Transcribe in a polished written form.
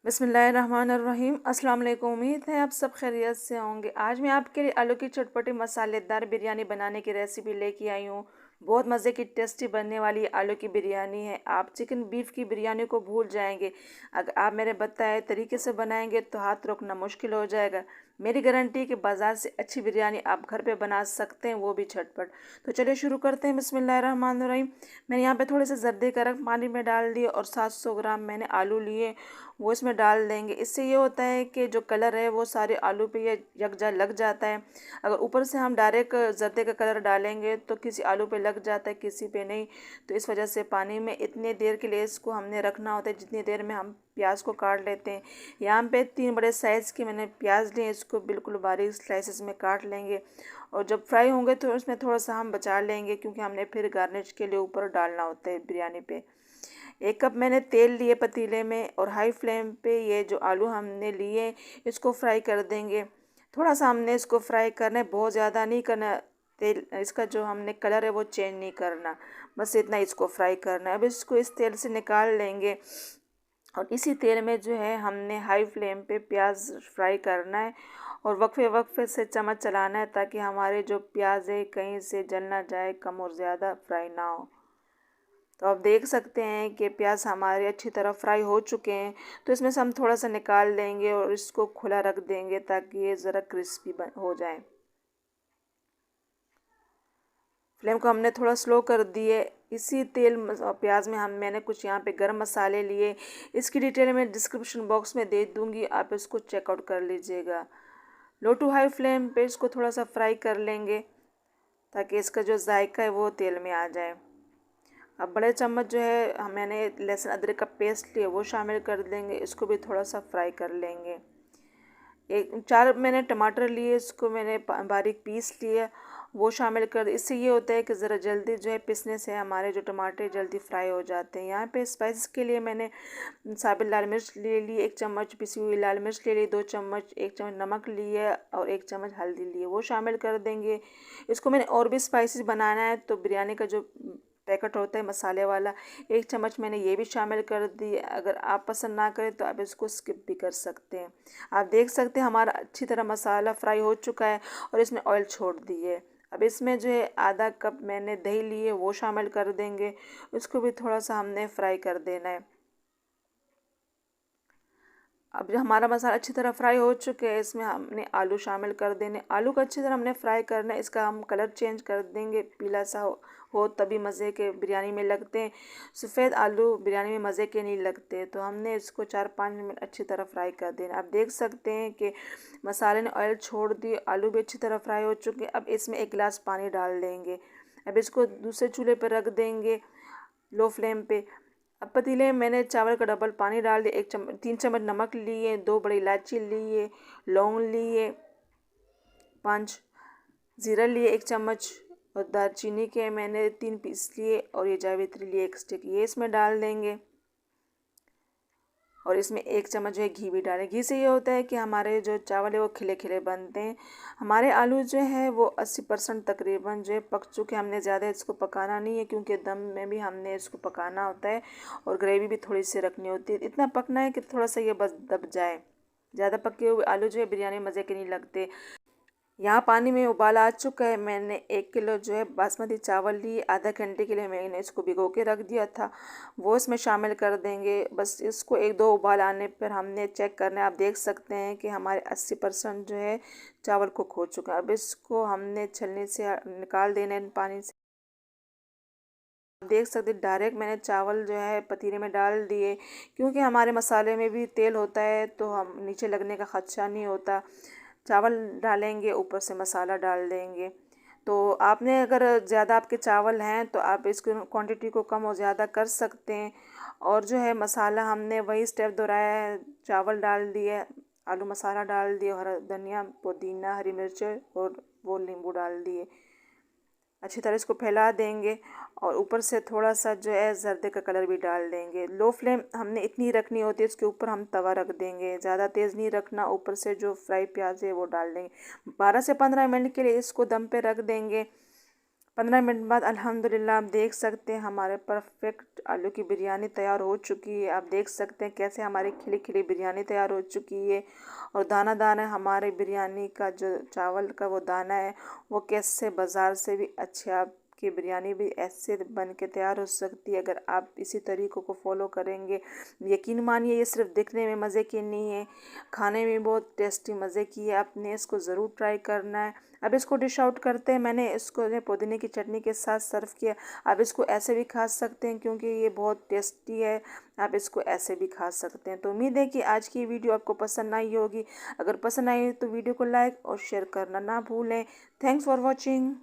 बिस्मिल्लाहिर्रहमानिर्रहीम। अस्सलाम वालेकुम। उम्मीद है आप सब खैरियत से होंगे। आज मैं आपके लिए आलू की चटपटी मसालेदार बिरयानी बनाने की रेसिपी लेके आई हूँ। बहुत मज़े की टेस्टी बनने वाली आलू की बिरयानी है। आप चिकन बीफ की बिरयानी को भूल जाएंगे। अगर आप मेरे बताए तरीके से बनाएंगे तो हाथ रोकना मुश्किल हो जाएगा। मेरी गारंटी कि बाज़ार से अच्छी बिरयानी आप घर पे बना सकते हैं, वो भी झटपट। तो चलिए शुरू करते हैं। बिस्मिल्लाहिर्रहमानिर्रहीम। मैंने यहाँ पे थोड़े से जर्दे का रंग पानी में डाल दिए और 700 ग्राम मैंने आलू लिए, वो इसमें डाल देंगे। इससे ये होता है कि जो कलर है वो सारे आलू पे ये यकजा लग जाता है। अगर ऊपर से हम डायरेक्ट जर्दे का कलर डालेंगे तो किसी आलू पे लग जाता है, किसी पे नहीं। तो इस वजह से पानी में इतने देर के लिए इसको हमने रखना होता है जितनी देर में हम प्याज को काट लेते हैं। यहाँ पे 3 बड़े साइज़ के मैंने प्याज लिए, इसको बिल्कुल बारीक स्लाइसेस में काट लेंगे। और जब फ्राई होंगे तो उसमें थोड़ा सा हम बचा लेंगे, क्योंकि हमने फिर गार्निश के लिए ऊपर डालना होता है बिरयानी पे। 1 कप मैंने तेल लिए पतीले में, और हाई फ्लेम पे ये जो आलू हमने लिए इसको फ्राई कर देंगे। थोड़ा सा हमने इसको फ्राई करना है, बहुत ज़्यादा नहीं करना। तेल इसका जो हमने कलर है वो चेंज नहीं करना, बस इतना इसको फ्राई करना है। अब इसको इस तेल से निकाल लेंगे, और इसी तेल में जो है हमने हाई फ्लेम पे प्याज फ्राई करना है, और वक्फे वक्फे से चम्मच चलाना है ताकि हमारे जो प्याज है कहीं से जल ना जाए, कम और ज़्यादा फ्राई ना हो। तो आप देख सकते हैं कि प्याज हमारे अच्छी तरह फ्राई हो चुके हैं। तो इसमें से हम थोड़ा सा निकाल लेंगे और इसको खुला रख देंगे ताकि ये ज़रा क्रिस्पी हो जाए। फ्लेम को हमने थोड़ा स्लो कर दिए। इसी तेल प्याज में मैंने कुछ यहाँ पे गरम मसाले लिए, इसकी डिटेल मैं डिस्क्रिप्शन बॉक्स में दे दूँगी, आप इसको चेकआउट कर लीजिएगा। लो टू हाई फ्लेम पे इसको थोड़ा सा फ्राई कर लेंगे ताकि इसका जो जायका है वो तेल में आ जाए। अब बड़े चम्मच जो है मैंने लहसुन अदरक का पेस्ट लिया वो शामिल कर देंगे, इसको भी थोड़ा सा फ्राई कर लेंगे। 4 मैंने टमाटर लिए, इसको मैंने बारीक पीस लिया, वो शामिल कर। इससे ये होता है कि ज़रा जल्दी जो है पीसने से हमारे जो टमाटर जल्दी फ्राई हो जाते हैं। यहाँ पे स्पाइसेस के लिए मैंने साबित लाल मिर्च ले ली, 1 चम्मच पिसी हुई लाल मिर्च ले ली, 2 चम्मच 1 चम्मच नमक लिए, और 1 चम्मच हल्दी लिए, वो शामिल कर देंगे। इसको मैंने और भी स्पाइसेस बनाना है तो बिरयानी का जो पैकेट होता है मसाले वाला, 1 चम्मच मैंने ये भी शामिल कर दी। अगर आप पसंद ना करें तो आप इसको स्किप भी कर सकते हैं। आप देख सकते हैं हमारा अच्छी तरह मसाला फ्राई हो चुका है और इसने ऑयल छोड़ दी है। अब इसमें जो है आधा कप मैंने दही लिए, वो शामिल कर देंगे, उसको भी थोड़ा सा हमने फ्राई कर देना है। अब जो हमारा मसाला अच्छी तरह फ्राई हो चुके हैं, इसमें हमने आलू शामिल कर देने। आलू को अच्छी तरह हमने फ्राई करना है, इसका हम कलर चेंज कर देंगे, पीला सा हो तभी मज़े के बिरयानी में लगते हैं। सफ़ेद आलू बिरयानी में मज़े के नहीं लगते। तो हमने इसको 4-5 मिनट अच्छी तरह फ्राई कर देना। आप देख सकते हैं कि मसाले ने ऑयल छोड़ दी, आलू भी अच्छी तरह फ्राई हो चुके हैं। अब इसमें 1 गिलास पानी डाल देंगे। अब इसको दूसरे चूल्हे पर रख देंगे लो फ्लेम पे। अब पतीले में मैंने चावल का डबल पानी डाल दिया, 3 चम्मच नमक लिए, 2 बड़ी इलायची लिए, लौंग लिए, 5 ज़ीरा लिए 1 चम्मच, और दालचीनी के मैंने 3 पीस लिए, और ये जावित्री लिए 1 स्टिक, ये इसमें डाल देंगे। और इसमें 1 चम्मच जो है घी भी डालें। घी से ये होता है कि हमारे जो चावल है वो खिले खिले बनते हैं। हमारे आलू जो है वो 80% तकरीबन जो है पक चुके। हमने ज़्यादा इसको पकाना नहीं है, क्योंकि दम में भी हमने इसको पकाना होता है और ग्रेवी भी थोड़ी सी रखनी होती है। इतना पकना है कि थोड़ा सा ये बस दब जाए। ज़्यादा पके हुए आलू जो है बिरयानी मज़े के नहीं लगते। यहाँ पानी में उबाल आ चुका है। मैंने 1 किलो जो है बासमती चावल लिए, आधा घंटे के लिए मैंने इसको भिगो के रख दिया था, वो इसमें शामिल कर देंगे। बस इसको 1-2 उबाल आने पर हमने चेक करना है। आप देख सकते हैं कि हमारे 80% जो है चावल कुक हो चुका है। अब इसको हमने छलनी से निकाल देना है पानी से। आप देख सकते हैं डायरेक्ट मैंने चावल जो है पतीले में डाल दिए, क्योंकि हमारे मसाले में भी तेल होता है तो हम नीचे लगने का खदशा नहीं होता। चावल डालेंगे, ऊपर से मसाला डाल देंगे। तो आपने अगर ज़्यादा आपके चावल हैं तो आप इसको क्वांटिटी को कम और ज़्यादा कर सकते हैं। और जो है मसाला हमने वही स्टेप दोहराया है, चावल डाल दिए, आलू मसाला डाल दिए, हरा धनिया, पुदीना, हरी मिर्च और वो नींबू डाल दिए। अच्छी तरह इसको फैला देंगे, और ऊपर से थोड़ा सा जो है जर्दे का कलर भी डाल देंगे। लो फ्लेम हमने इतनी रखनी होती है, इसके ऊपर हम तवा रख देंगे, ज़्यादा तेज़ नहीं रखना। ऊपर से जो फ्राई प्याज है वो डाल देंगे। 12 से 15 मिनट के लिए इसको दम पे रख देंगे। 15 मिनट बाद अल्हम्दुलिल्लाह आप देख सकते हैं हमारे परफेक्ट आलू की बिरयानी तैयार हो चुकी है। आप देख सकते हैं कैसे हमारी खिली खिली बिरयानी तैयार हो चुकी है और दाना दाना हमारे बिरयानी का जो चावल का वो दाना है वो कैसे बाज़ार से भी अच्छे आपकी बिरयानी भी ऐसे बन के तैयार हो सकती है अगर आप इसी तरीक़ों को फॉलो करेंगे। यकीन मानिए ये सिर्फ दिखने में मज़े की नहीं है, खाने में बहुत टेस्टी मज़े की है। आपने इसको ज़रूर ट्राई करना है। अब इसको डिश आउट करते हैं। मैंने इसको पुदीने की चटनी के साथ सर्व किया। आप इसको ऐसे भी खा सकते हैं क्योंकि ये बहुत टेस्टी है। आप इसको ऐसे भी खा सकते हैं। तो उम्मीद है कि आज की वीडियो आपको पसंद आई होगी। अगर पसंद आई तो वीडियो को लाइक और शेयर करना ना भूलें। Thanks for watching.